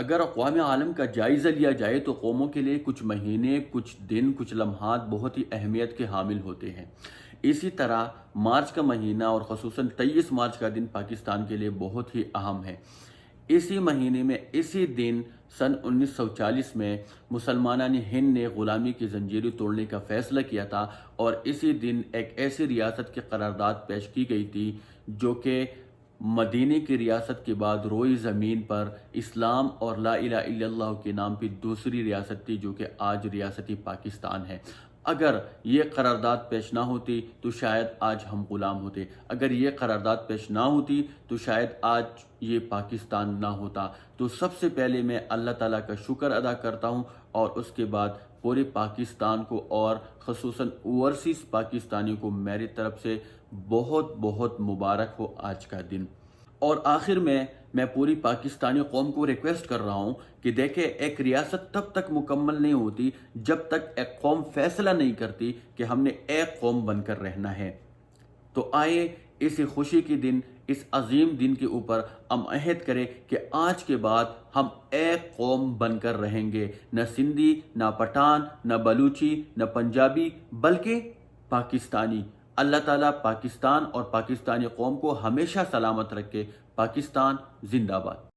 اگر اقوام عالم کا جائزہ لیا جائے تو قوموں کے لیے کچھ مہینے، کچھ دن، کچھ لمحات بہت ہی اہمیت کے حامل ہوتے ہیں۔ اسی طرح مارچ کا مہینہ اور خصوصاً 23 مارچ کا دن پاکستان کے لیے بہت ہی اہم ہے۔ اسی مہینے میں اسی دن سن 1940 میں مسلمانان ہند نے غلامی کی زنجیریں توڑنے کا فیصلہ کیا تھا، اور اسی دن ایک ایسی ریاست کی قرارداد پیش کی گئی تھی جو کہ مدینے کی ریاست کے بعد روئی زمین پر اسلام اور لا الہ الا اللہ کے نام پہ دوسری ریاست تھی، جو کہ آج ریاست پاکستان ہے۔ اگر یہ قرارداد پیش نہ ہوتی تو شاید آج ہم غلام ہوتے، اگر یہ قرارداد پیش نہ ہوتی تو شاید آج یہ پاکستان نہ ہوتا۔ تو سب سے پہلے میں اللہ تعالیٰ کا شکر ادا کرتا ہوں، اور اس کے بعد پورے پاکستان کو اور خصوصاً اوورسیز پاکستانیوں کو میری طرف سے بہت بہت مبارک ہو آج کا دن۔ اور آخر میں پوری پاکستانی قوم کو ریکویسٹ کر رہا ہوں کہ دیکھیں، ایک ریاست تب تک مکمل نہیں ہوتی جب تک ایک قوم فیصلہ نہیں کرتی کہ ہم نے ایک قوم بن کر رہنا ہے۔ تو آئے اسی خوشی کے دن، اس عظیم دن کے اوپر ہم عہد کریں کہ آج کے بعد ہم ایک قوم بن کر رہیں گے، نہ سندھی، نہ پٹھان، نہ بلوچی، نہ پنجابی، بلکہ پاکستانی۔ اللہ تعالیٰ پاکستان اور پاکستانی قوم کو ہمیشہ سلامت رکھے۔ پاکستان زندہ باد۔